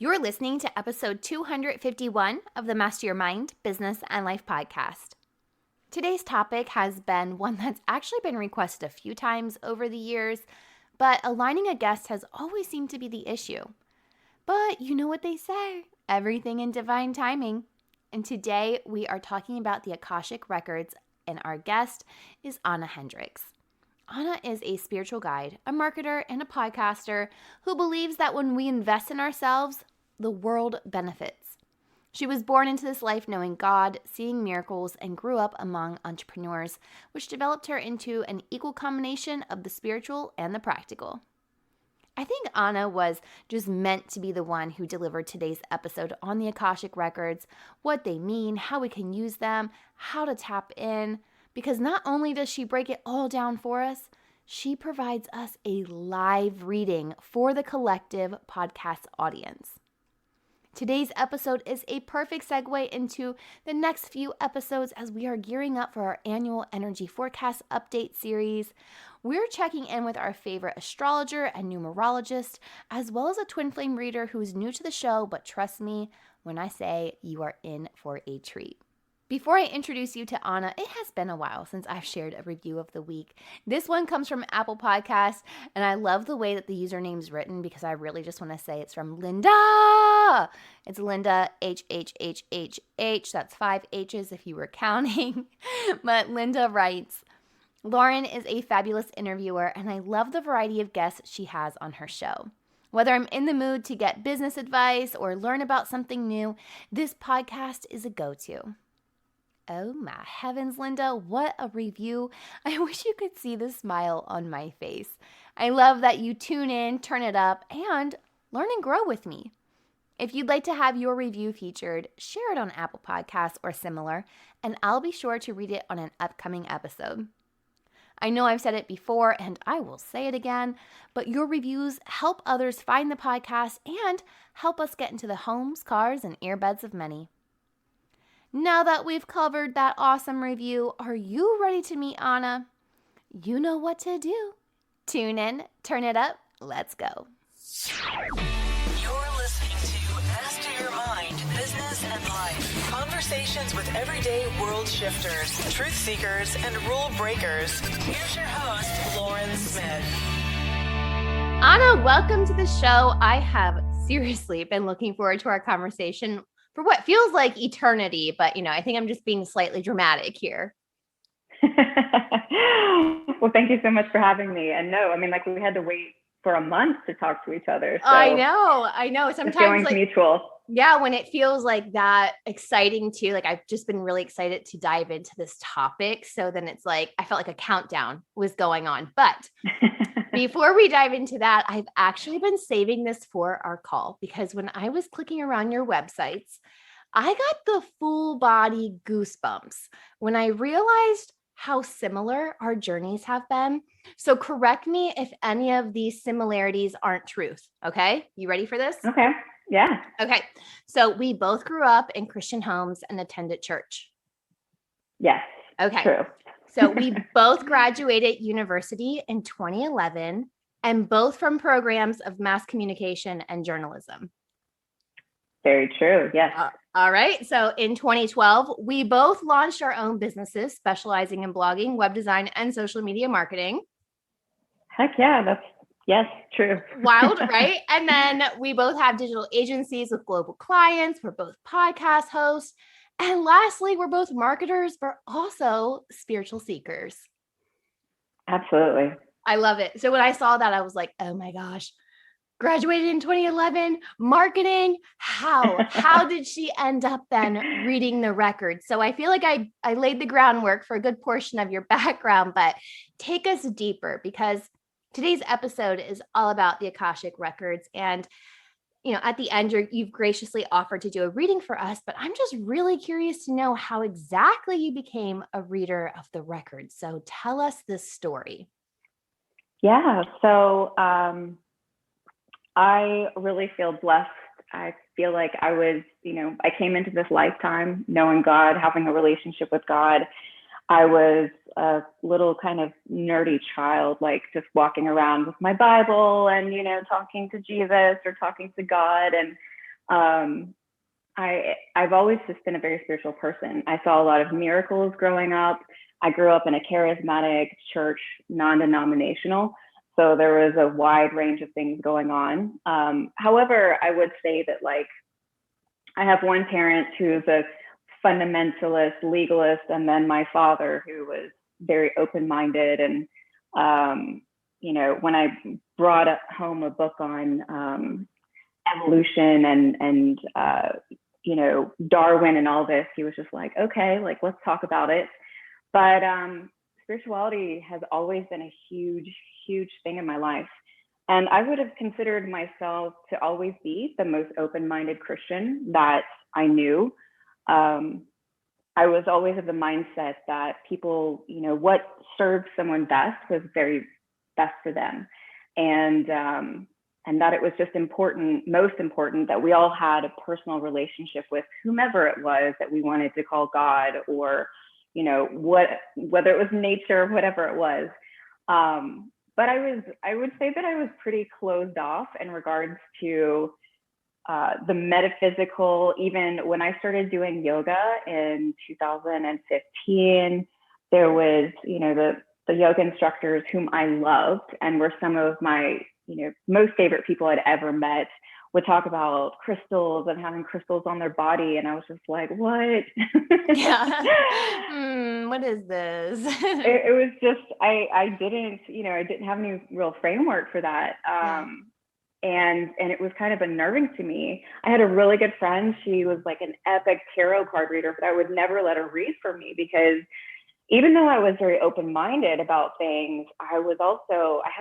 You're listening to episode 251 of the Master Your Mind, Business, and Life podcast. Today's topic has been one that's actually been requested a few times over the years, but aligning a guest has always seemed to be the issue. But you know what they say, everything in divine timing. And today we are talking about the Akashic records, and our guest is Ahna Hendrix. Ahna is a spiritual guide, a marketer, and a podcaster who believes that when we invest in ourselves, the world benefits. She was born into this life knowing God, seeing miracles, and grew up among entrepreneurs, which developed her into an equal combination of the spiritual and the practical. I think Ahna was just meant to be the one who delivered today's episode on the Akashic records, what they mean, how we can use them, how to tap in, because not only does she break it all down for us, she provides us a live reading for the collective podcast audience. Today's episode is a perfect segue into the next few episodes as we are gearing up for our annual energy forecast update series. We're checking in with our favorite astrologer and numerologist, as well as a twin flame reader who's new to the show, but trust me when I say you are in for a treat. Before I introduce you to Ahna, it has been a while since I've shared a review of the week. This one comes from Apple Podcasts, and I love the way that the username's written because I really just want to say it's from Linda. It's Linda, H. That's 5 H's if you were counting. But Linda writes, Lauren is a fabulous interviewer, and I love the variety of guests she has on her show. Whether I'm in the mood to get business advice or learn about something new, this podcast is a go-to. Oh my heavens, Linda, what a review. I wish you could see the smile on my face. I love that you tune in, turn it up, and learn and grow with me. If you'd like to have your review featured, share it on Apple Podcasts or similar, and I'll be sure to read it on an upcoming episode. I know I've said it before, and I will say it again, but your reviews help others find the podcast and help us get into the homes, cars, and earbuds of many. Now that we've covered that awesome review, are you ready to meet Ahna? You know what to do. Tune in, turn it up, let's go. You're listening to Master Your Mind, Business and Life. Conversations with everyday world shifters, truth seekers, and rule breakers. Here's your host, Lauren Smith. Ahna, welcome to the show. I have seriously been looking forward to our conversation for what feels like eternity, but I think I'm just being slightly dramatic here. Well, thank you so much for having me. And no, we had to wait for a month to talk to each other. So I know. Sometimes mutual. Yeah, when it feels like that exciting too, I've just been really excited to dive into this topic. So then it's I felt like a countdown was going on. But before we dive into that, I've actually been saving this for our call because when I was clicking around your websites, I got the full body goosebumps when I realized how similar our journeys have been. So correct me if any of these similarities aren't truth. Okay. You ready for this? Okay. Yeah. Okay. So we both grew up in Christian homes and attended church. Yes. Okay. True. So we both graduated university in 2011 and both from programs of mass communication and journalism. Very true. Yes. All right. So in 2012, we both launched our own businesses specializing in blogging, web design, and social media marketing. Heck yeah. Yes, true. Wild, right? And then we both have digital agencies with global clients. We're both podcast hosts. And lastly, we're both marketers, but also spiritual seekers. Absolutely. I love it. So when I saw that, I was like, oh my gosh, graduated in 2011, marketing. How did she end up then reading the records? So I feel like I laid the groundwork for a good portion of your background, but take us deeper because today's episode is all about the Akashic records. And at the end, you've graciously offered to do a reading for us, but I'm just really curious to know how exactly you became a reader of the records. So tell us this story. Yeah. So I really feel blessed. I feel like I was, I came into this lifetime knowing God, having a relationship with God. I was a little kind of nerdy child, just walking around with my Bible and, talking to Jesus or talking to God. And Um, I've always just been a very spiritual person. I saw a lot of miracles growing up. I grew up in a charismatic church, non-denominational. So there was a wide range of things going on. However, I would say that like I have one parent who's a fundamentalist, legalist, and then my father who was very open-minded. And when I brought home a book on evolution and Darwin and all this, he was just like, okay, like let's talk about it. But spirituality has always been a huge thing in my life. And I would have considered myself to always be the most open-minded Christian that I knew. I was always of the mindset that people, what served someone best was very best for them. And that it was just most important that we all had a personal relationship with whomever it was that we wanted to call God, or, whether it was nature, whatever it was. But I would say that I was pretty closed off in regards to the metaphysical. Even when I started doing yoga in 2015, there was, the yoga instructors whom I loved and were some of my, most favorite people I'd ever met, would talk about crystals and having crystals on their body. And I was just like, what? Yeah. What is this? It was just, I didn't have any real framework for that. And it was kind of unnerving to me. I had a really good friend. She was like an epic tarot card reader, but I would never let her read for me because even though I was very open-minded about things, I had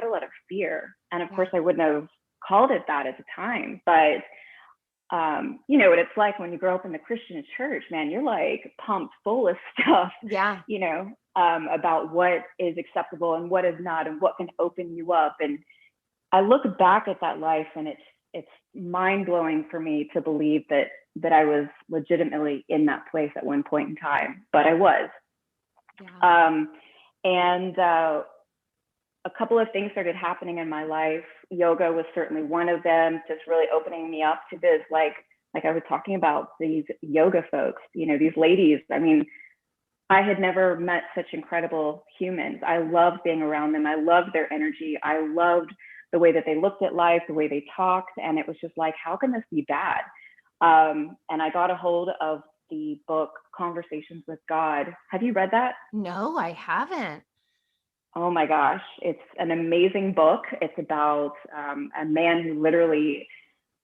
a lot of fear. And of course I wouldn't have called it that at the time, but what it's like when you grow up in the Christian church, man, you're like pumped full of stuff, about what is acceptable and what is not, and what can open you up. And I look back at that life and it's mind-blowing for me to believe that I was legitimately in that place at one point in time, but I was. And a couple of things started happening in my life. Yoga was certainly one of them, just really opening me up to this, like I was talking about these yoga folks, these ladies. I mean, I had never met such incredible humans. I loved being around them. I loved their energy. I loved the way that they looked at life, the way they talked. And it was just like, how can this be bad? And I got a hold of the book, Conversations with God. Have you read that? No, I haven't. Oh my gosh, it's an amazing book. It's about a man who literally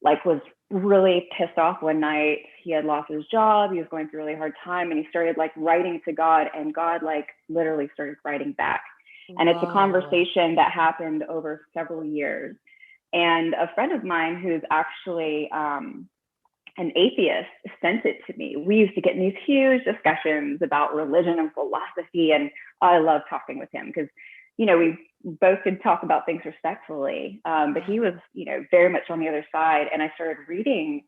was really pissed off one night. He had lost his job. He was going through a really hard time, and he started writing to God, and God literally started writing back. And it's a conversation that happened over several years. And a friend of mine who's actually an atheist sent it to me. We used to get in these huge discussions about religion and philosophy, and I love talking with him because, we both could talk about things respectfully, but he was, very much on the other side. And I started reading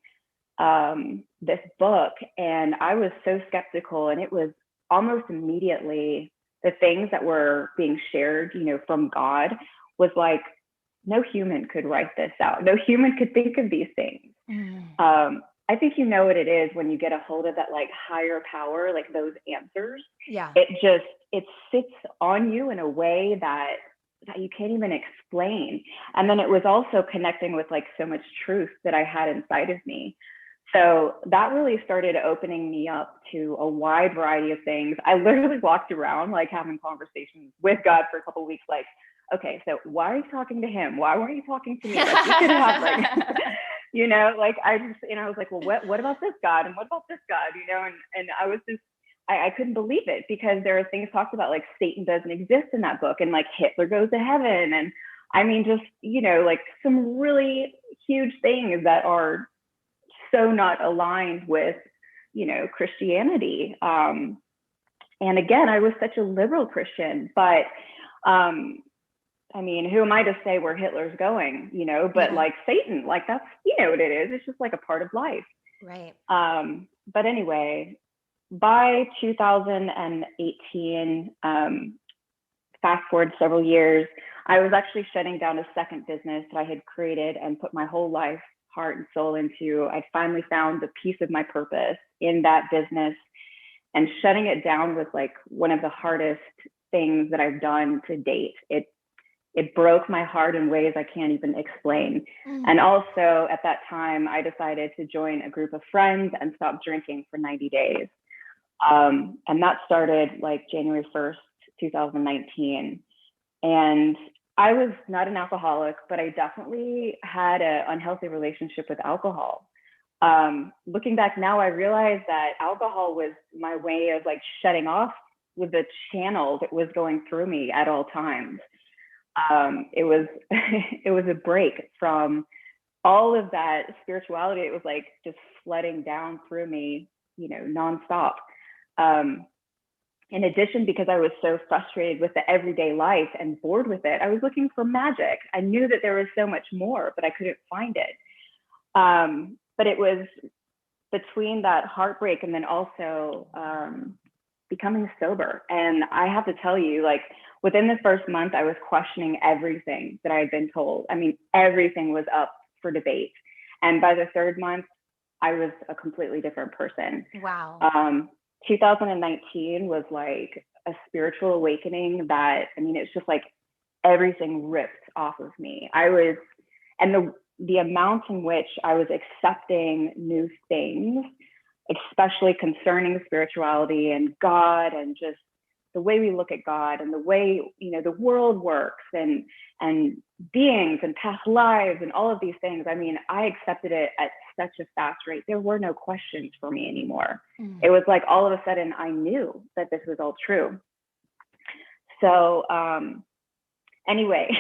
this book, and I was so skeptical, and it was almost immediately the things that were being shared, from God was like, no human could write this out. No human could think of these things. I think what it is when you get a hold of that higher power, those answers. Yeah. It sits on you in a way that you can't even explain. And then it was also connecting with so much truth that I had inside of me. So that really started opening me up to a wide variety of things. I literally walked around having conversations with God for a couple of weeks, okay, so why are you talking to him? Why weren't you talking to me? You could have I was like, well, what about this God? And what about this God? And I was just, I couldn't believe it, because there are things talked about Satan doesn't exist in that book, and Hitler goes to heaven. And I mean, just, some really huge things that are so not aligned with, Christianity. And again, I was such a liberal Christian, but I mean, who am I to say where Hitler's going, but Satan, that's, what it is. It's just a part of life. Right. But anyway, by 2018, fast forward several years, I was actually shutting down a second business that I had created and put my whole life heart and soul into. I finally found the piece of my purpose in that business, and shutting it down was like one of the hardest things that I've done to date. It broke my heart in ways I can't even explain. And also at that time, I decided to join a group of friends and stop drinking for 90 days. And that started like January 1st, 2019. And I was not an alcoholic, but I definitely had an unhealthy relationship with alcohol. Looking back now, I realized that alcohol was my way of like shutting off with the channel that was going through me at all times. It was it was a break from all of that spirituality. It was like just flooding down through me, nonstop. In addition, because I was so frustrated with the everyday life and bored with it, I was looking for magic. I knew that there was so much more, but I couldn't find it. But it was between that heartbreak and then also becoming sober. And I have to tell you, like, within the first month, I was questioning everything that I had been told. I mean, everything was up for debate. And by the third month, I was a completely different person. Wow. 2019 was like a spiritual awakening that, I mean, it's just like everything ripped off of me. And the amount in which I was accepting new things, especially concerning spirituality and God, and just the way we look at God and the way, the world works and beings and past lives and all of these things. I mean, I accepted it at such a fast rate. There were no questions for me anymore. It was like all of a sudden I knew that this was all true. So anyway,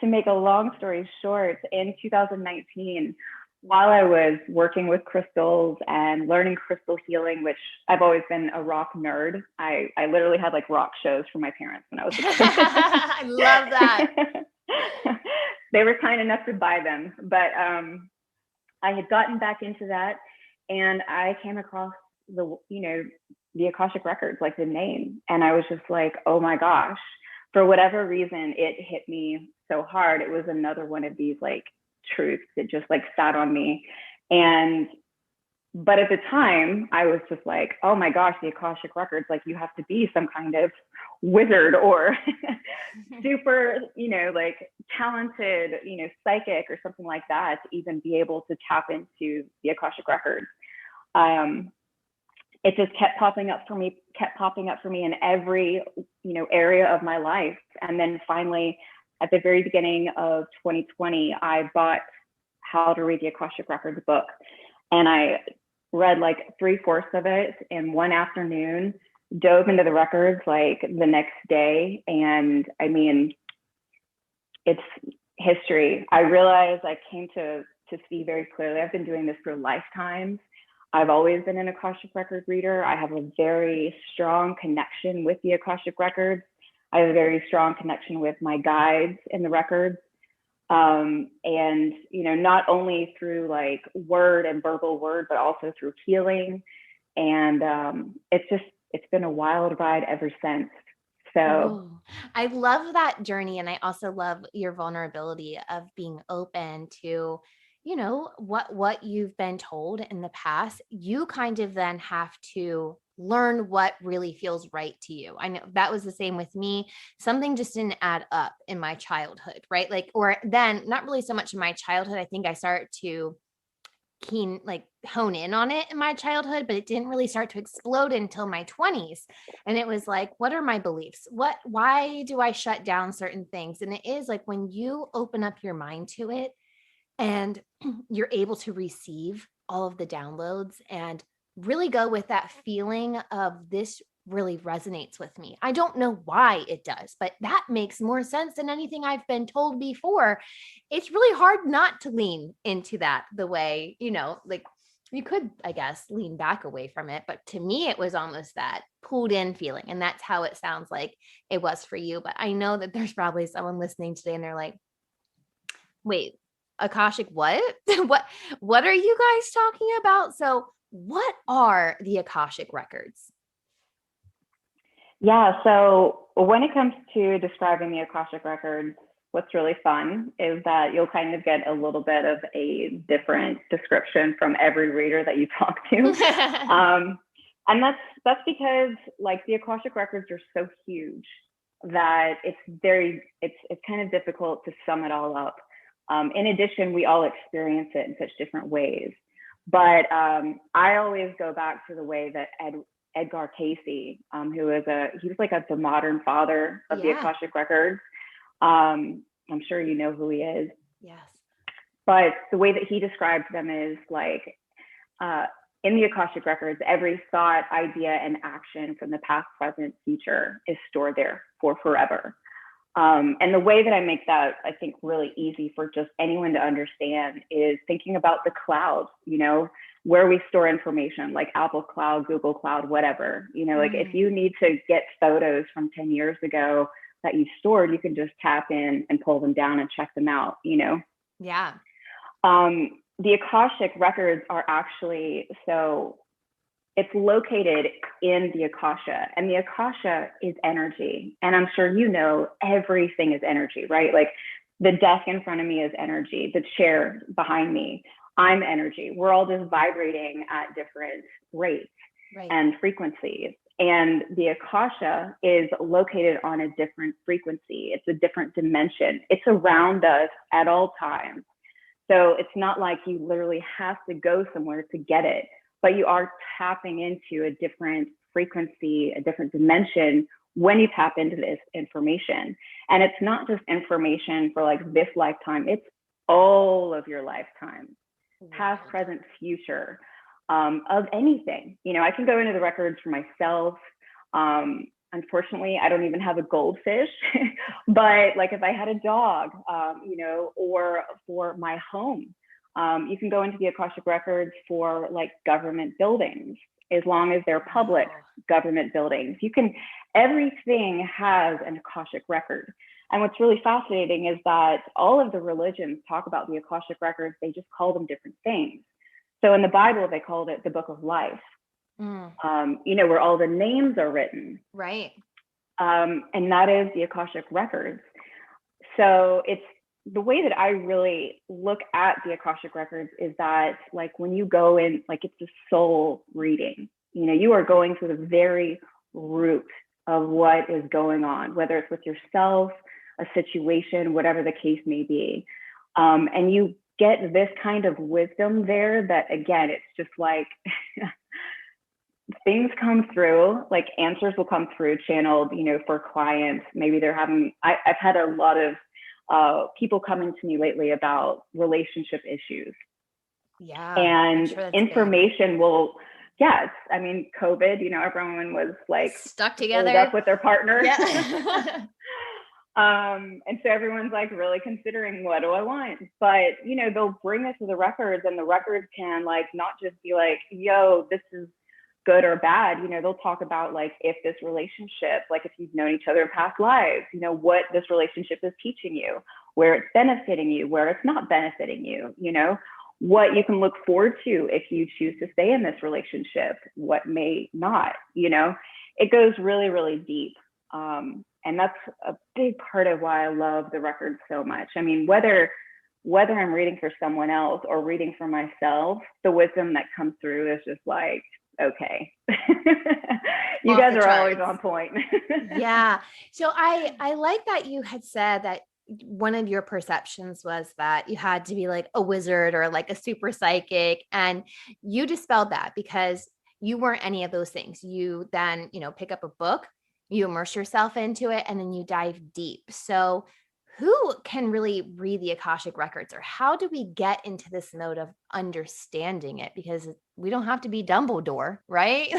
to make a long story short, in 2019, while I was working with crystals and learning crystal healing, which I've always been a rock nerd. I literally had like rock shows for my parents when I was a kid. I love that. They were kind enough to buy them, but I had gotten back into that, and I came across the Akashic Records, like the name, and I was just like, oh my gosh, for whatever reason, it hit me so hard. It was another one of these like truths that just like sat on me. But at the time I was just like, oh my gosh, the Akashic Records, like you have to be some kind of wizard or super, like talented, psychic or something like that to even be able to tap into the Akashic Records. It just kept popping up for me in every, area of my life. And then finally, at the very beginning of 2020, I bought How to Read the Akashic Records book. And I read like 3/4 of it in one afternoon, dove into the records like the next day. And I mean, it's history. I realized I came to see very clearly, I've been doing this for lifetimes. I've always been an Akashic Record reader. I have a very strong connection with the Akashic Records. I have a very strong connection with my guides in the records. And, not only through like word and verbal word, but also through healing. And it's been a wild ride ever since. So I love that journey. And I also love your vulnerability of being open to, what you've been told in the past. You kind of then have to learn what really feels right to you. I know that was the same with me. Something just didn't add up in my childhood, right? Like, or then not really so much in my childhood. I think I started to hone in on it in my childhood, but it didn't really start to explode until my 20s. And it was like, what are my beliefs? Why do I shut down certain things? And it is like when you open up your mind to it and you're able to receive all of the downloads and really go with that feeling of this really resonates with me. I don't know why it does, but that makes more sense than anything I've been told before. It's really hard not to lean into that the way, like you could, I guess, lean back away from it. But to me, it was almost that pulled in feeling. And that's how it sounds like it was for you. But I know that there's probably someone listening today and they're like, wait, Akashic, what? what are you guys talking about? So what are the Akashic Records? Yeah, so when it comes to describing the Akashic Records, what's really fun is that you'll kind of get a little bit of a different description from every reader that you talk to. And that's because like the Akashic records are so huge that it's kind of difficult to sum it all up. In addition, we all experience it in such different ways. But I always go back to the way that Edgar Casey, he was like the modern father of the Akashic records. I'm sure you know who he is. Yes. But the way that he describes them is like, in the Akashic records, every thought, idea, and action from the past, present, future is stored there for forever. And the way that I make that, I think, really easy for just anyone to understand is thinking about the clouds, you know, where we store information, like Apple Cloud, Google Cloud, whatever. You know, like if you need to get photos from 10 years ago that you stored, you can just tap in and pull them down and check them out, you know? Yeah. The Akashic records are actually, so it's located in the Akasha, and the Akasha is energy. And I'm sure you know everything is energy, right? Like the desk in front of me is energy, the chair behind me, I'm energy. We're all just vibrating at different rates and frequencies. And the Akasha is located on a different frequency. It's a different dimension. It's around us at all times. So it's not like you literally have to go somewhere to get it, but you are tapping into a different frequency, a different dimension when you tap into this information. And it's not just information for like this lifetime, it's all of your lifetime, past, present, future, of anything. You know, I can go into the records for myself. Unfortunately, I don't even have a goldfish, but like if I had a dog, you know, or for my home, you can go into the Akashic records for like government buildings, as long as they're public government buildings. Everything has an Akashic record. And what's really fascinating is that all of the religions talk about the Akashic records, they just call them different things. So in the Bible, they called it the Book of Life. You know, where all the names are written. Right. And that is the Akashic records. So it's the way that I really look at the Akashic records is that like when you go in, like it's a soul reading, you know, you are going to the very root of what is going on, whether it's with yourself, a situation, whatever the case may be. And you get this kind of wisdom there that, again, it's just like, things come through, like answers will come through channeled, you know, for clients. Maybe they're having, I've had a lot of people coming to me lately about relationship issues. Yeah. And information will, yes. I mean, COVID, you know, everyone was like stuck together up with their partner. Yeah. And so everyone's like really considering, what do I want? But, you know, they'll bring us to the records, and the records can like not just be like, yo, this is good or bad. You know, they'll talk about like if this relationship, like if you've known each other in past lives, you know, what this relationship is teaching you, where it's benefiting you, where it's not benefiting you, you know, what you can look forward to if you choose to stay in this relationship, what may not, you know, it goes really, really deep. And that's a big part of why I love the records so much. I mean, whether I'm reading for someone else or reading for myself, the wisdom that comes through is just like, okay, you guys are always on point. Yeah. So I like that you had said that one of your perceptions was that you had to be like a wizard or like a super psychic, and you dispelled that because you weren't any of those things. You then, you know, pick up a book, you immerse yourself into it, and then you dive deep. So who can really read the Akashic records, or how do we get into this mode of understanding it? Because we don't have to be Dumbledore, right?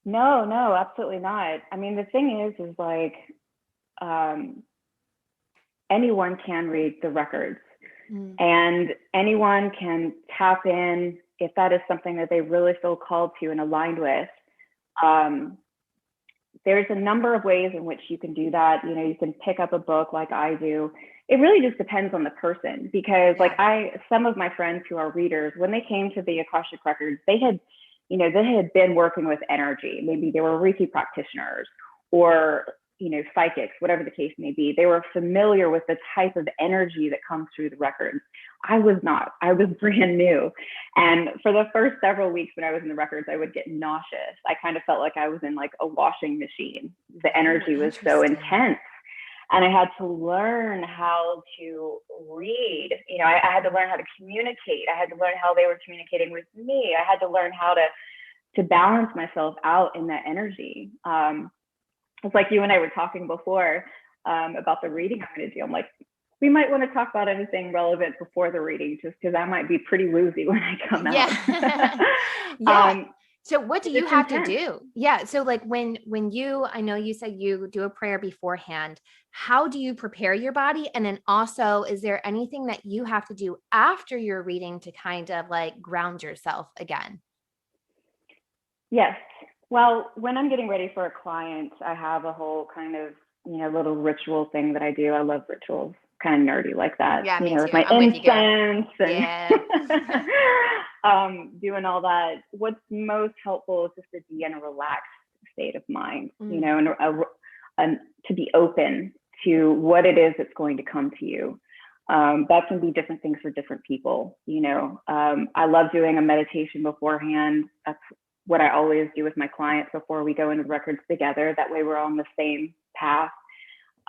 No, absolutely not. I mean, the thing is like, anyone can read the records, and anyone can tap in if that is something that they really feel called to and aligned with. There's a number of ways in which you can do that. You know, you can pick up a book like I do. It really just depends on the person, because like some of my friends who are readers, when they came to the Akashic records, they had been working with energy. Maybe they were Reiki practitioners, or psychics, whatever the case may be. They were familiar with the type of energy that comes through the records. I was not. I was brand new. And for the first several weeks when I was in the records, I would get nauseous. I kind of felt like I was in like a washing machine. The energy was so intense. And I had to learn how to read. I had to learn how to communicate. I had to learn how they were communicating with me. I had to learn how to balance myself out in that energy. It's like you and I were talking before about the reading I'm going to do. I'm like, we might want to talk about anything relevant before the reading, just because I might be pretty woozy when I come out. Yeah. So what do you have to do? Yeah. So like when I know you said you do a prayer beforehand, how do you prepare your body? And then also, is there anything that you have to do after your reading to kind of like ground yourself again? Yes. Well, when I'm getting ready for a client, I have a whole kind of, little ritual thing that I do. I love rituals, kind of nerdy like that. Yeah, me too. With my incense and doing all that. What's most helpful is just to be in a relaxed state of mind, and to be open to what it is that's going to come to you. That can be different things for different people. I love doing a meditation beforehand. That's what I always do with my clients before we go into the records together. That way we're on the same path.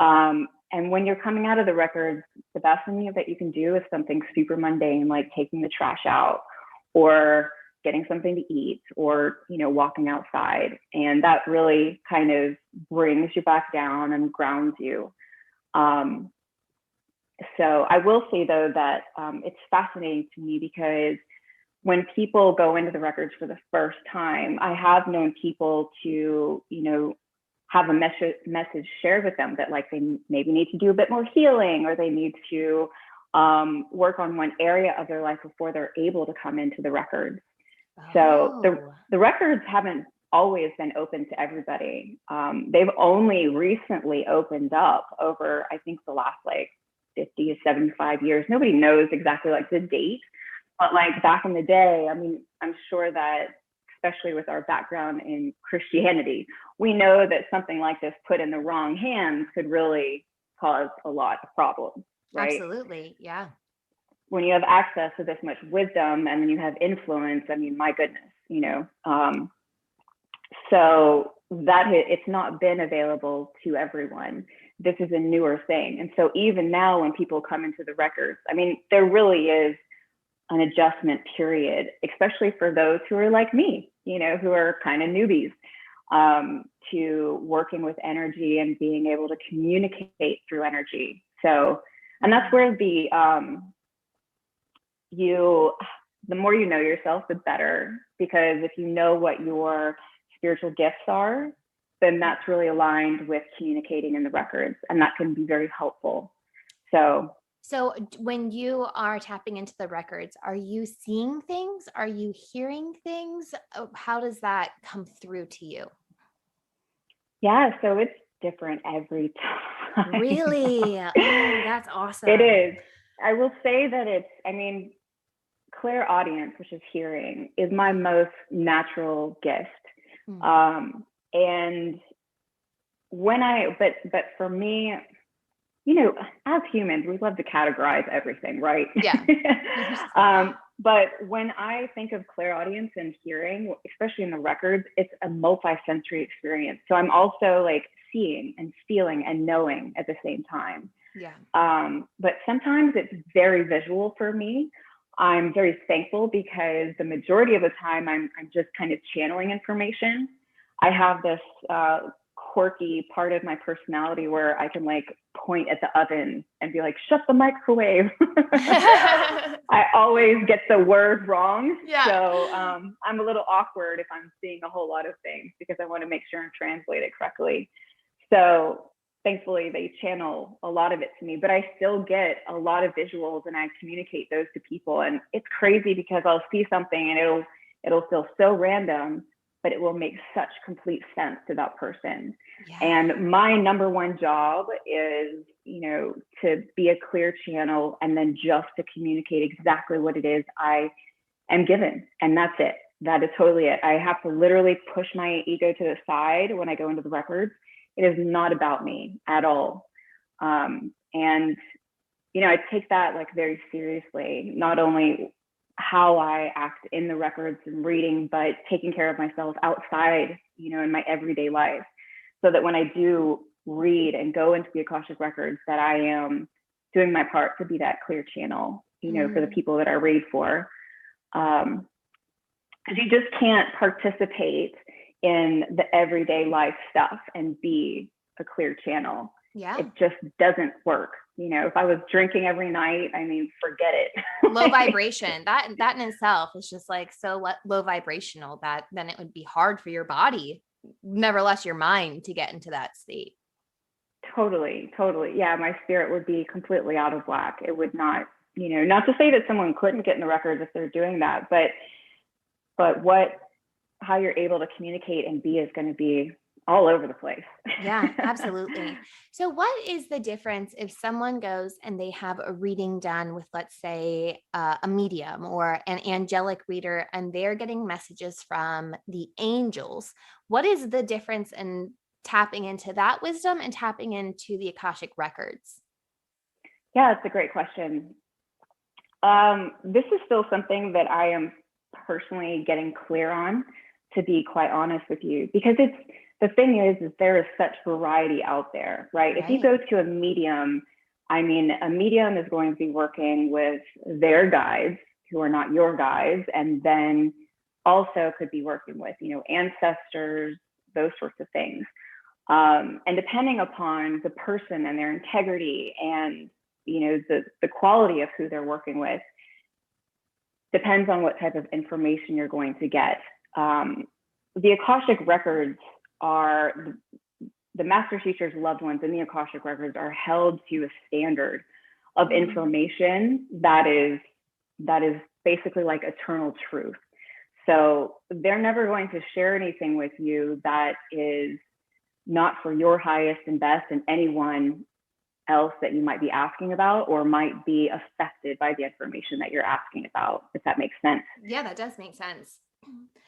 And when you're coming out of the records, the best thing that you can do is something super mundane, like taking the trash out or getting something to eat or, walking outside. And that really kind of brings you back down and grounds you. So I will say, though, that it's fascinating to me because when people go into the records for the first time, I have known people to, have a message shared with them that like they maybe need to do a bit more healing, or they need to work on one area of their life before they're able to come into the records. So the records haven't always been open to everybody. They've only recently opened up over, I think, the last like 50 to 75 years. Nobody knows exactly like the date, but like back in the day, I mean, I'm sure that especially with our background in Christianity, we know that something like this put in the wrong hands could really cause a lot of problems, right? Absolutely, yeah. When you have access to this much wisdom and then you have influence, I mean, my goodness, so that it's not been available to everyone. This is a newer thing. And so even now when people come into the records, I mean, there really is an adjustment period, especially for those who are like me, who are kind of newbies to working with energy and being able to communicate through energy. So, and that's where the more you know yourself, the better, because if you know what your spiritual gifts are, then that's really aligned with communicating in the records, and that can be very helpful. So when you are tapping into the records, are you seeing things? Are you hearing things? How does that come through to you? Yeah, so it's different every time. Really? Oh, that's awesome. It is. I will say that clairaudience, which is hearing, is my most natural gift. And but for me, as humans, we love to categorize everything, right? Yeah. But when I think of clairaudience and hearing, especially in the records, it's a multi-sensory experience. So I'm also like seeing and feeling and knowing at the same time. Yeah. But sometimes it's very visual for me. I'm very thankful because the majority of the time I'm just kind of channeling information. I have this quirky part of my personality where I can like point at the oven and be like, shut the microwave. I always get the word wrong. Yeah. So I'm a little awkward if I'm seeing a whole lot of things because I want to make sure I'm translated correctly. So thankfully they channel a lot of it to me, but I still get a lot of visuals and I communicate those to people. And it's crazy because I'll see something and it'll feel so random, but it will make such complete sense to that person. Yeah. And my number one job is, to be a clear channel and then just to communicate exactly what it is I am given. And that's it. That is totally it. I have to literally push my ego to the side when I go into the records It is not about me at all. And, you know, I take that like very seriously, not only how I act in the records and reading, but taking care of myself outside, you know, in my everyday life, so that when I do read and go into the Akashic records, that I am doing my part to be that clear channel, you know, for the people that I read for. Because you just can't participate in the everyday life stuff and be a clear channel. Yeah. It just doesn't work. You know, if I was drinking every night, I mean, forget it. Low vibration. That in itself is just like so low vibrational that then it would be hard for your body, nevertheless your mind, to get into that state. Totally. Yeah, my spirit would be completely out of whack. It would not, you know, not to say that someone couldn't get in the records if they're doing that, but how you're able to communicate and be is going to be all over the place. Yeah, absolutely. So what is the difference if someone goes and they have a reading done with, let's say, a medium or an angelic reader, and they're getting messages from the angels? What is the difference in tapping into that wisdom and tapping into the Akashic records? Yeah, it's a great question. This is still something that I am personally getting clear on, to be quite honest with you, because the thing is there is such variety out there, right? If you go to a medium, I mean, a medium is going to be working with their guides who are not your guides, and then also could be working with, you know, ancestors, those sorts of things. And depending upon the person and their integrity and, you know, the quality of who they're working with, depends on what type of information you're going to get. The Akashic records are, the master teacher's loved ones in the Akashic records are held to a standard of information that is basically like eternal truth. So they're never going to share anything with you that is not for your highest and best and anyone else that you might be asking about or might be affected by the information that you're asking about, if that makes sense. Yeah, that does make sense.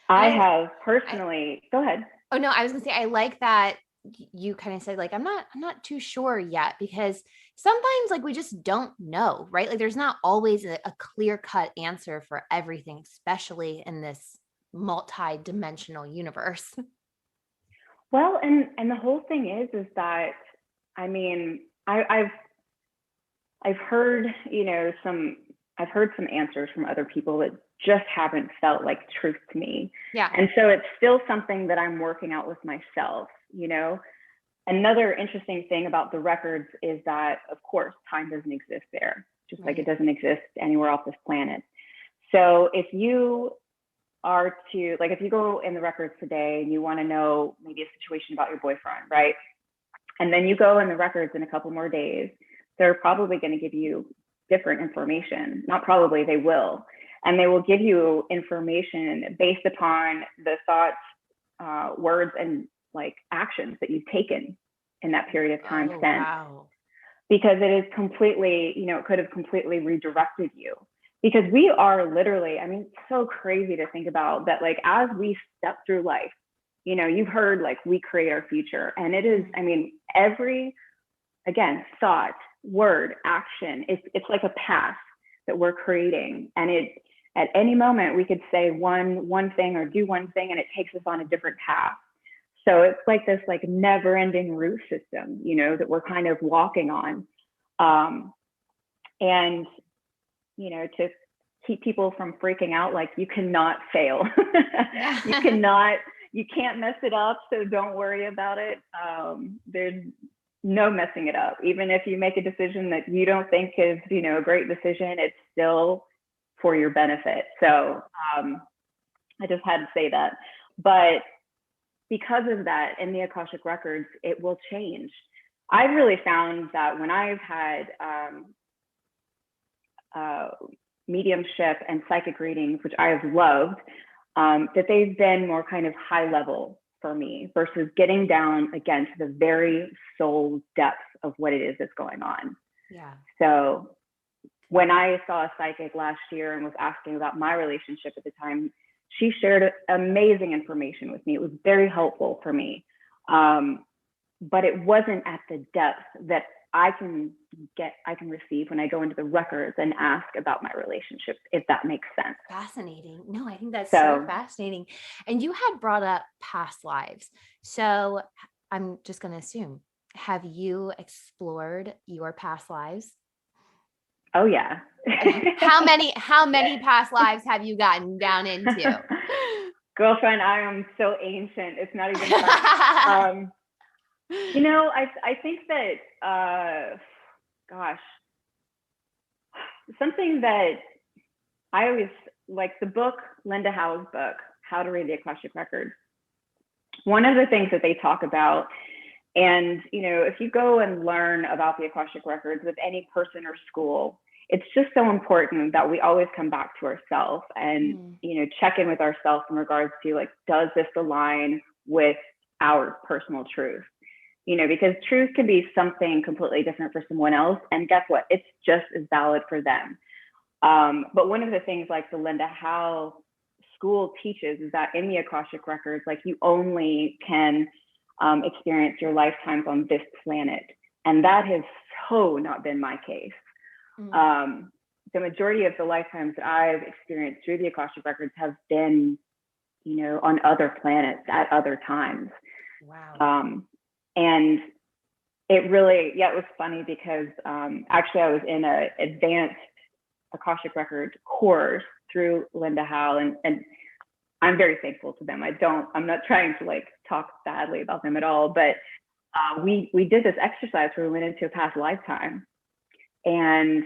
I have personally, go ahead. Oh no, I was gonna say, I like that you kind of said, like, I'm not too sure yet, because sometimes like we just don't know, right? Like there's not always a clear-cut answer for everything, especially in this multi-dimensional universe. Well, and the whole thing is that, I mean, I've heard, you know, I've heard some answers from other people that just haven't felt like truth to me. Yeah. And so it's still something that I'm working out with myself, you know. Another interesting thing about the records is that, of course, time doesn't exist there, just like it doesn't exist anywhere off this planet. So if you are to, like, if you go in the records today and you want to know maybe a situation about your boyfriend, right? And then you go in the records in a couple more days, they're probably going to give you different information. Not probably, they will. And they will give you information based upon the thoughts, words, and like actions that you've taken in that period of time spent. Wow. Because it is completely, you know, it could have completely redirected you. Because we are literally, I mean, it's so crazy to think about that, like, as we step through life, you know, you've heard like we create our future. And it is, I mean, every, again, thought, word, action, it's like a path that we're creating. And it, at any moment we could say one thing or do one thing and it takes us on a different path. So it's like this like never ending root system, you know, that we're kind of walking on. And, you know, to keep people from freaking out, like, you cannot fail. You can't mess it up. So don't worry about it. There's no messing it up. Even if you make a decision that you don't think is, you know, a great decision, it's still for your benefit. So I just had to say that. But because of that, in the Akashic records, it will change. I've really found that when I've had mediumship and psychic readings, which I have loved, that they've been more kind of high level for me versus getting down again to the very soul depths of what it is that's going on. Yeah. So when I saw a psychic last year and was asking about my relationship at the time, she shared amazing information with me. It was very helpful for me. but it wasn't at the depth that I can receive when I go into the records and ask about my relationship, if that makes sense. Fascinating. No, I think that's so So, fascinating. And you had brought up past lives. So I'm just going to assume, have you explored your past lives? oh yeah. How many past lives have you gotten down into? Girlfriend, I am so ancient. It's not even funny. You know, I think that, gosh, something that I always like, the book, Linda Howe's book, How to Read the Akashic Records. One of the things that they talk about, and, you know, if you go and learn about the Akashic Records with any person or school, it's just so important that we always come back to ourselves and, you know, check in with ourselves in regards to, like, does this align with our personal truth? You know, because truth can be something completely different for someone else. And guess what? It's just as valid for them. But one of the things, like the Linda Howe school teaches, is that in the Akashic Records, like, you only can experience your lifetimes on this planet. And that has so not been my case. The majority of the lifetimes that I've experienced through the Akashic Records have been, you know, on other planets at other times. Wow. And it really, yeah, it was funny because actually I was in an advanced Akashic Record course through Linda Howe, and I'm very thankful to them. I'm not trying to, like, talk badly about them at all, but we did this exercise where we went into a past lifetime, and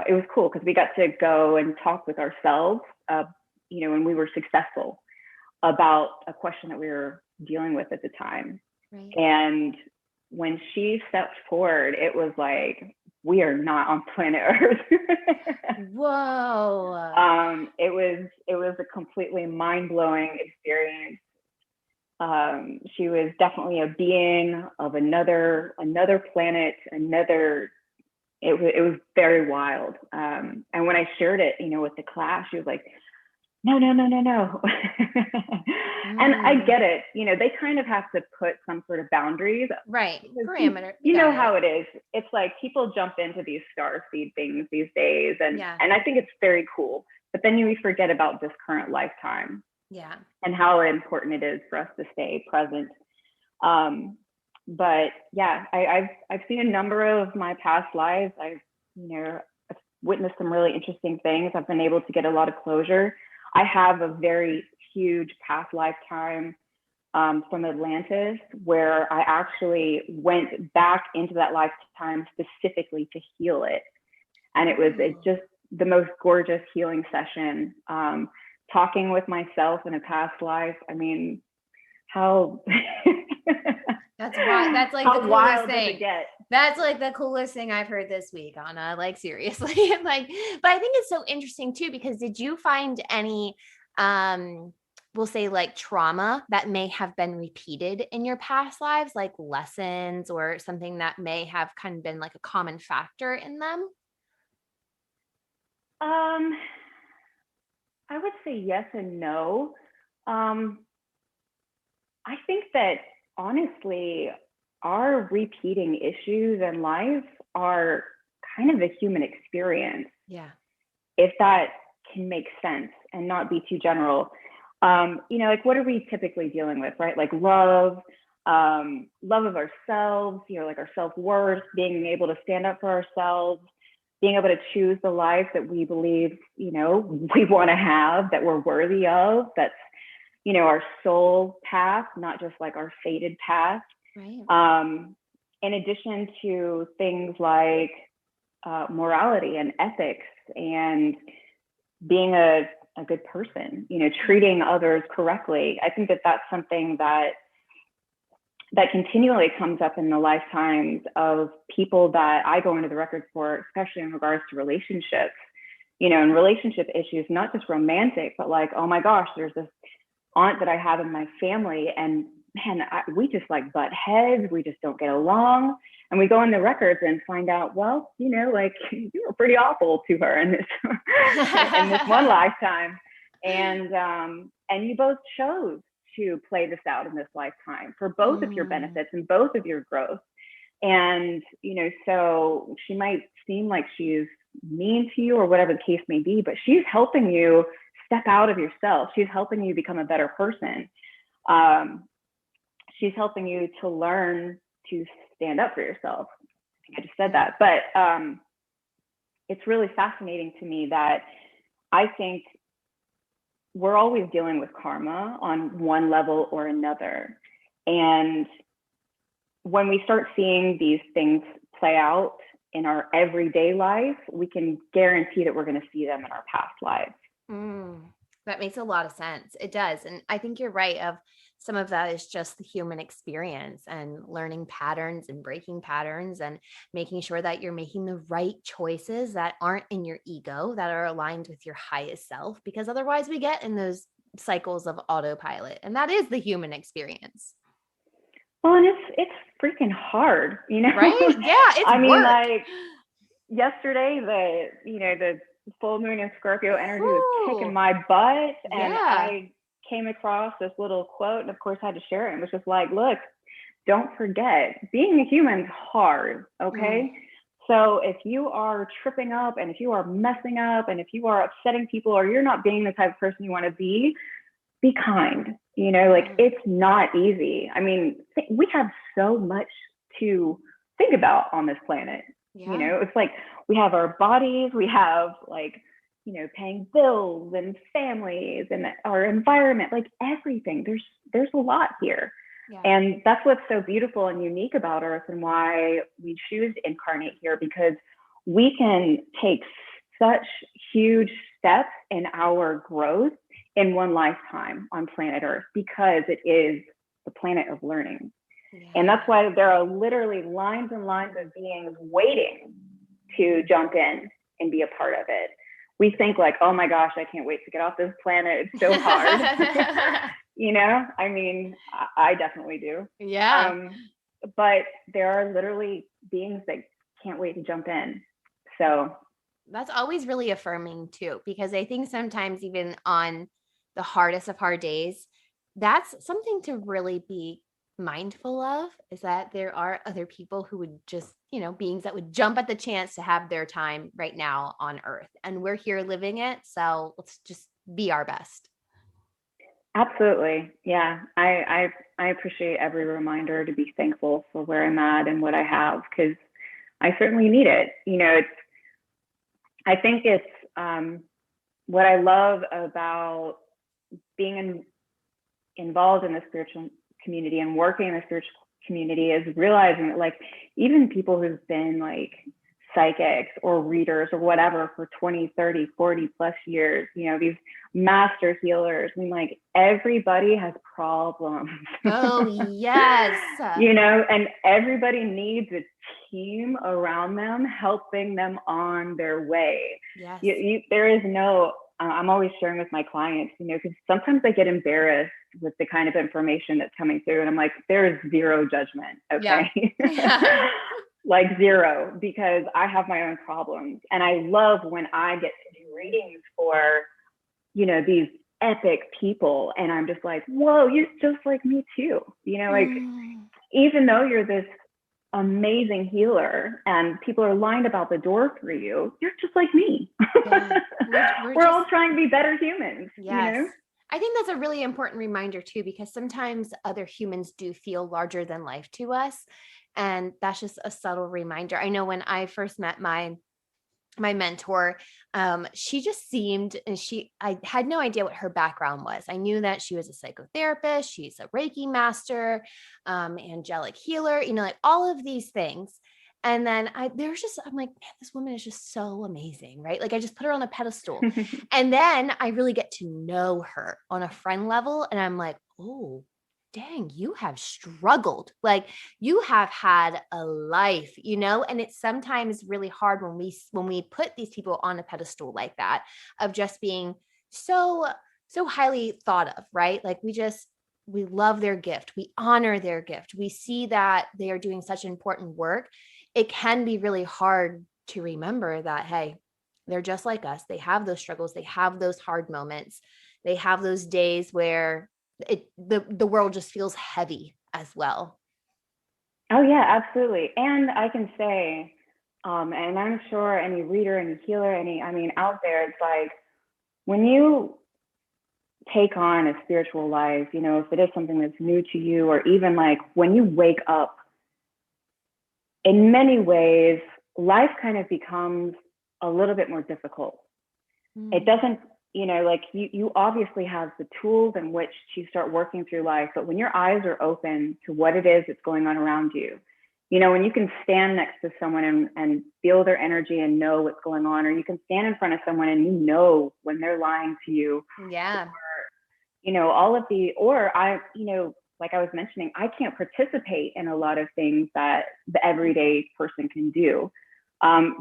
it was cool because we got to go and talk with ourselves, you know, when we were successful about a question that we were dealing with at the time. Right. And when she stepped forward, it was like, we are not on planet Earth. Whoa. It was a completely mind-blowing experience. She was definitely a being of another planet, it was very wild. And when I shared it, you know, with the class, she was like, no. And I get it. You know, they kind of have to put some sort of boundaries. Right. Parameter. You know how it is. It's like people jump into these starseed things these days. And I think it's very cool. But then we forget about this current lifetime. Yeah. And how important it is for us to stay present. But yeah, I've seen a number of my past lives. I've witnessed some really interesting things. I've been able to get a lot of closure. I have a very huge past lifetime from Atlantis, where I actually went back into that lifetime specifically to heal it. And it was just the most gorgeous healing session. Talking with myself in a past life. I mean, how that's why that's like how the wild coolest thing. Does it get? That's like the coolest thing I've heard this week, Anna, like seriously. Like, but I think it's so interesting too, because did you find any we'll say like trauma that may have been repeated in your past lives, like lessons or something that may have kind of been like a common factor in them? I would say yes and no. I think that honestly, our repeating issues in life are kind of a human experience. Yeah. If that can make sense and not be too general. You know, like, what are we typically dealing with, right? Like love of ourselves, you know, like our self-worth, being able to stand up for ourselves, being able to choose the life that we believe, you know, we want to have, that we're worthy of, that's, you know, our soul path, not just like our fated path. Right. In addition to things like morality and ethics and being a good person, you know, treating others correctly. I think that that's something that continually comes up in the lifetimes of people that I go into the records for, especially in regards to relationships, you know, and relationship issues, not just romantic, but like, oh my gosh, there's this aunt that I have in my family, and man, we just like butt heads. We just don't get along. And we go in the records and find out, well, you know, like, you were pretty awful to her in this in this one lifetime, and you both chose to play this out in this lifetime for both of your benefits and both of your growth. And, so she might seem like she's mean to you or whatever the case may be, but she's helping you step out of yourself. She's helping you become a better person. She's helping you to learn to stand up for yourself. I think I just said that, but it's really fascinating to me that I think we're always dealing with karma on one level or another. And when we start seeing these things play out in our everyday life, we can guarantee that we're going to see them in our past lives. That makes a lot of sense. It does. And I think you're right. Of some of that is just the human experience and learning patterns and breaking patterns and making sure that you're making the right choices that aren't in your ego, that are aligned with your highest self, because otherwise we get in those cycles of autopilot. And that is the human experience. Well, and it's freaking hard, Right? Yeah. It's work. Like yesterday, the full moon in Scorpio energy was kicking my butt, and I came across this little quote, and of course I had to share it. It was just like, look, don't forget, being a human's hard, okay? So if you are tripping up, and if you are messing up, and if you are upsetting people, or you're not being the type of person you want to be kind. It's not easy. I mean, we have so much to think about on this planet. It's like we have our bodies, we have paying bills and families and our environment, like everything. There's a lot here. Yeah. And that's what's so beautiful and unique about Earth, and why we choose to incarnate here, because we can take such huge steps in our growth in one lifetime on planet Earth, because it is the planet of learning. Yeah. And that's why there are literally lines and lines of beings waiting to jump in and be a part of it. We think like, oh my gosh, I can't wait to get off this planet. It's so hard. I mean, I definitely do. Yeah. But there are literally beings that can't wait to jump in. So that's always really affirming too, because I think sometimes even on the hardest of hard days, that's something to really be mindful of, is that there are other people who would just, beings that would jump at the chance to have their time right now on Earth. And we're here living it. So let's just be our best. Absolutely. Yeah. I appreciate every reminder to be thankful for where I'm at and what I have, because I certainly need it. I think it's what I love about being involved in the spiritual community and working in the spiritual community is realizing that, like, even people who've been like psychics or readers or whatever for 20, 30, 40 plus years, these master healers, I mean, like, everybody has problems. Oh, yes. And everybody needs a team around them, helping them on their way. Yes. There is no, I'm always sharing with my clients, because sometimes I get embarrassed with the kind of information that's coming through, and I'm like, there is zero judgment. Okay. Yeah. Like zero, because I have my own problems. And I love when I get to do readings for, these epic people. And I'm just like, whoa, you're just like me too. Even though you're this amazing healer and people are lined about the door for you, you're just like me. Yeah. We're all trying to be better humans. Yes. I think that's a really important reminder too, because sometimes other humans do feel larger than life to us. And that's just a subtle reminder. I know when I first met my mentor, she just seemed, and I had no idea what her background was. I knew that she was a psychotherapist, she's a Reiki master, angelic healer, like all of these things. And then I'm like, man, this woman is just so amazing, right? Like, I just put her on a pedestal. And then I really get to know her on a friend level. And I'm like, oh, dang, you have struggled. Like, you have had a life, and it's sometimes really hard when we put these people on a pedestal like that, of just being so highly thought of, right? Like, we love their gift. We honor their gift. We see that they are doing such important work. It can be really hard to remember that, hey, they're just like us. They have those struggles. They have those hard moments. They have those days where the world just feels heavy as well. Oh yeah, absolutely. And I can say, and I'm sure any reader, any healer, out there, it's like when you take on a spiritual life, if it is something that's new to you, or even like when you wake up, in many ways, life kind of becomes a little bit more difficult. It doesn't, like you obviously have the tools in which to start working through life, but when your eyes are open to what it is that's going on around you, when you can stand next to someone and feel their energy and know what's going on, or you can stand in front of someone and when they're lying to you. Yeah. Or, all of like I was mentioning, I can't participate in a lot of things that the everyday person can do,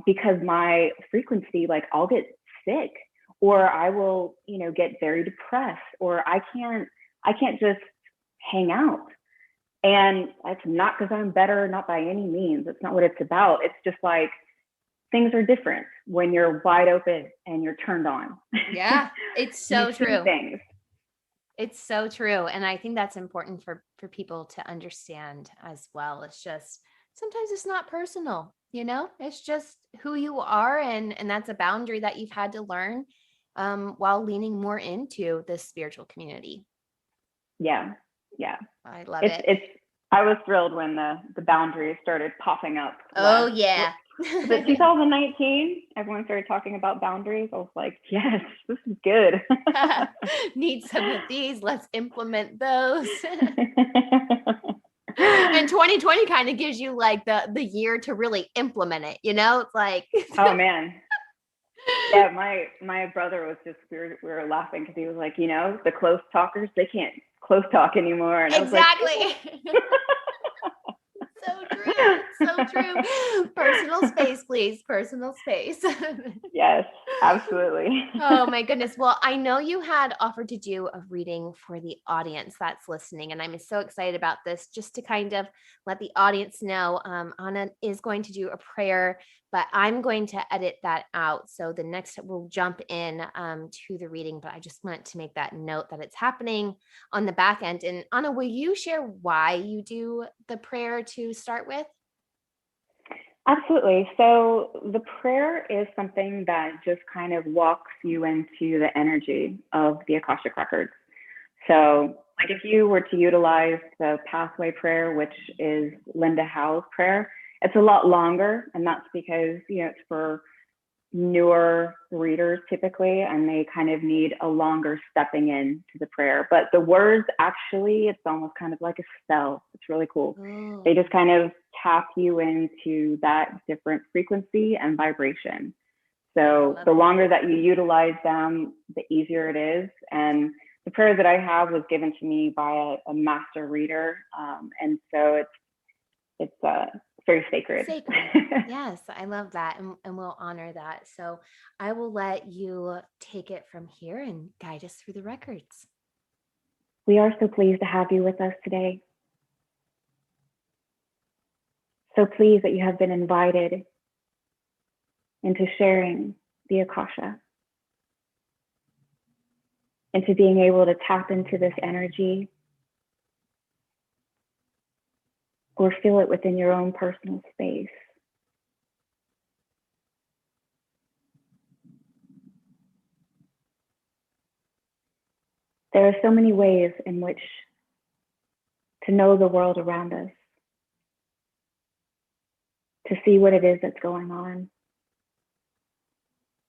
because my frequency, like I'll get sick, or I will, get very depressed, or I can't just hang out. And it's not because I'm better, not by any means. It's not what it's about. It's just like things are different when you're wide open and you're turned on. Yeah, it's so true. Things. It's so true. And I think that's important for people to understand as well. It's just, sometimes it's not personal, it's just who you are. And that's a boundary that you've had to learn while leaning more into this spiritual community. Yeah. I love it. I was thrilled when the boundaries started popping up. Oh, yeah. Was it 2019? Everyone started talking about boundaries. I was like, yes, this is good. Need some of these. Let's implement those. And 2020 kind of gives you like the year to really implement it. It's like, oh man. Yeah, my brother was just, we were laughing because he was like, the close talkers, they can't close talk anymore. And exactly. I was like, So true. Personal space, please. Personal space. Yes, absolutely. Oh my goodness. Well, I know you had offered to do a reading for the audience that's listening, and I'm so excited about this. Just to kind of let the audience know, Ahna is going to do a prayer, but I'm going to edit that out. So the next we'll jump in to the reading, but I just wanted to make that note that it's happening on the back end. And Ahna, will you share why you do the prayer to start with? Absolutely. So the prayer is something that just kind of walks you into the energy of the Akashic records. So like if you were to utilize the pathway prayer, which is Linda Howe's prayer, it's a lot longer. And that's because, it's for newer readers typically, and they kind of need a longer stepping in to the prayer. But the words, actually, it's almost kind of like a spell. It's really cool. Oh. They just kind of tap you into that different frequency and vibration. So the longer that you utilize them, the easier it is. And the prayer that I have was given to me by a master reader. And so it's very sacred. Yes, I love that. And we'll honor that. So I will let you take it from here and guide us through the records. We are so pleased to have you with us today. So pleased that you have been invited into sharing the Akasha, into being able to tap into this energy or feel it within your own personal space. There are so many ways in which to know the world around us, to see what it is that's going on.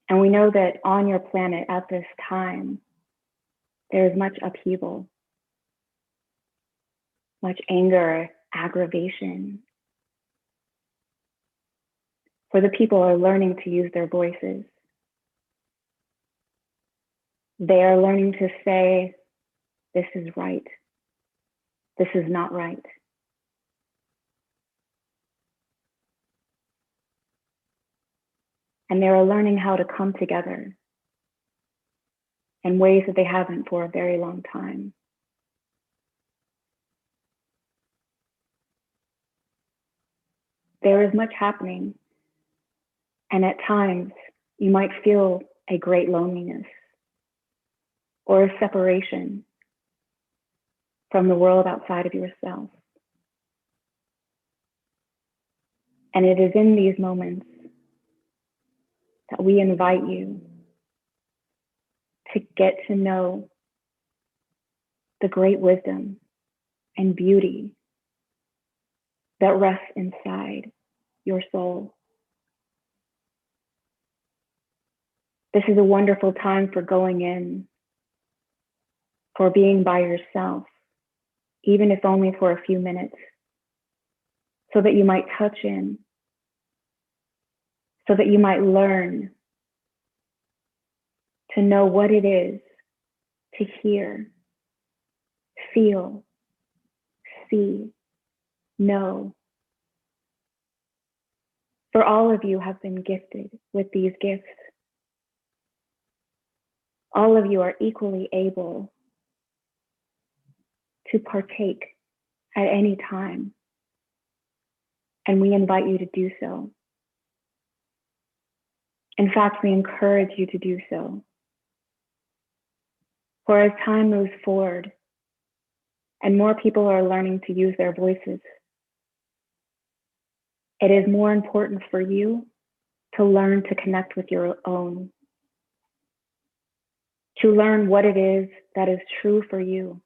And we know that on your planet at this time, there is much upheaval, much anger, aggravation. For the people are learning to use their voices. They are learning to say, this is right. This is not right. And they are learning how to come together in ways that they haven't for a very long time. There is much happening, and at times you might feel a great loneliness or a separation. from the world outside of yourself. And it is in these moments that we invite you to get to know the great wisdom and beauty that rests inside your soul. This is a wonderful time for going in, for being by yourself, even if only for a few minutes, so that you might touch in, so that you might learn to know what it is to hear, feel, see, know. For all of you have been gifted with these gifts. All of you are equally able to partake at any time, and we invite you to do so. In fact, we encourage you to do so. For as time moves forward and more people are learning to use their voices, it is more important for you to learn to connect with your own, to learn what it is that is true for you,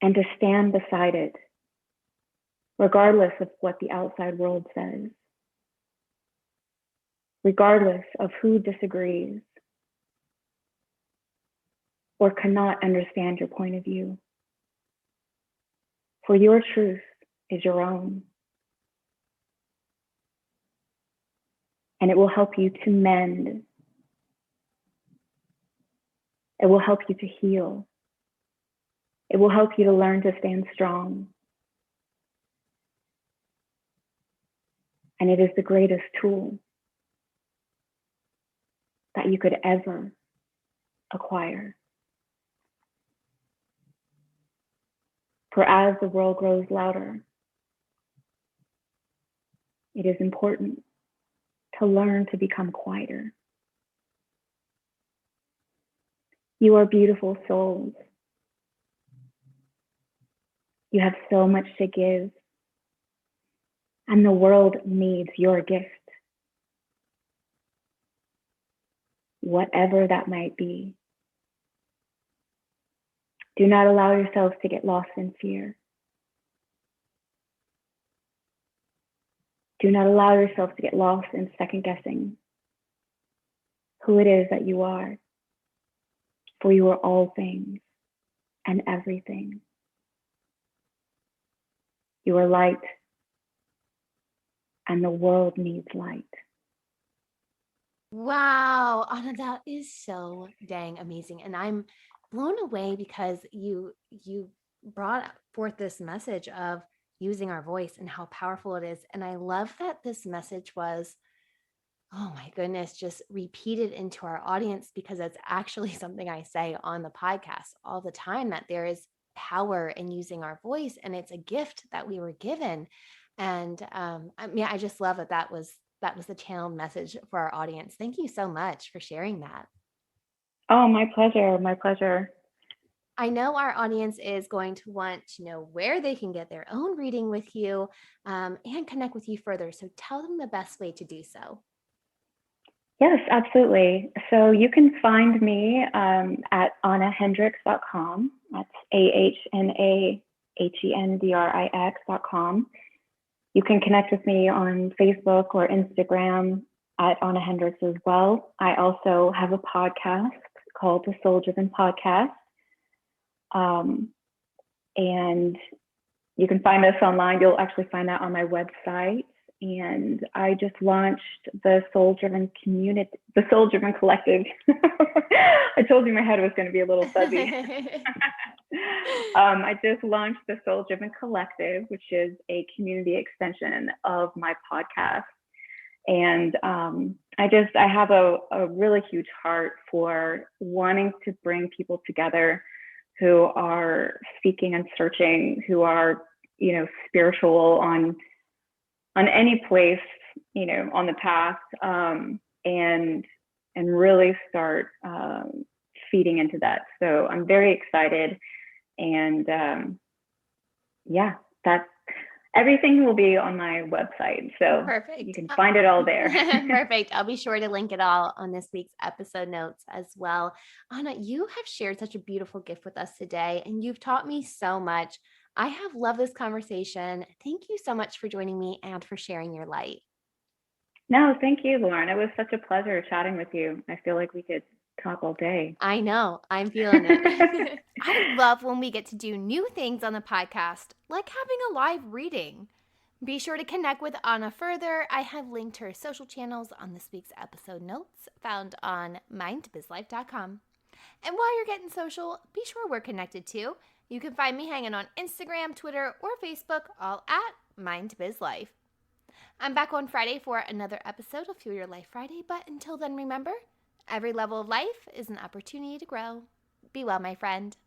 and to stand beside it, regardless of what the outside world says, regardless of who disagrees or cannot understand your point of view. For your truth is your own, and it will help you to mend. It will help you to heal. It will help you to learn to stand strong. And it is the greatest tool that you could ever acquire. For as the world grows louder, it is important to learn to become quieter. You are beautiful souls. You have so much to give, and the world needs your gift, whatever that might be. Do not allow yourselves to get lost in fear. Do not allow yourself to get lost in second guessing who it is that you are, for you are all things and everything. You are light, and the world needs light. Wow, Anna, that is so dang amazing. And I'm blown away because you brought forth this message of using our voice and how powerful it is. And I love that this message was, oh my goodness, just repeated into our audience, because that's actually something I say on the podcast all the time, that there is power in using our voice, and it's a gift that we were given. And I just love that that was the channeled message for our audience. Thank you so much for sharing that. Oh, my pleasure. My pleasure. I know our audience is going to want to know where they can get their own reading with you, and connect with you further. So tell them the best way to do so. Yes, absolutely. So you can find me at ahnahendrix.com. That's AHNAHENDRIX.com. You can connect with me on Facebook or Instagram at Ahna Hendrix as well. I also have a podcast called the Soul Driven Podcast. And you can find us online. You'll actually find that on my website. And I just launched the Soul Driven Community, the Soul Driven Collective. I told you my head was going to be a little fuzzy. I just launched the Soul Driven Collective, which is a community extension of my podcast. And I have a really huge heart for wanting to bring people together who are seeking and searching, who are, spiritual on any place, on the path, and really start feeding into that. So I'm very excited And yeah, that's everything will be on my website. So Perfect. you can find it all there. Perfect. I'll be sure to link it all on this week's episode notes as well. Anna, you have shared such a beautiful gift with us today, and you've taught me so much. I have loved this conversation. Thank you so much for joining me and for sharing your light. No, thank you, Lauren. It was such a pleasure chatting with you. I feel like we could talk all day. I know. I'm feeling it. I love when we get to do new things on the podcast, like having a live reading. Be sure to connect with Anna further. I have linked her social channels on this week's episode notes found on mindbizlife.com. And while you're getting social, be sure we're connected too. You can find me hanging on Instagram, Twitter, or Facebook, all at mindbizlife. I'm back on Friday for another episode of Fuel Your Life Friday, but until then, remember, every level of life is an opportunity to grow. Be well, my friend.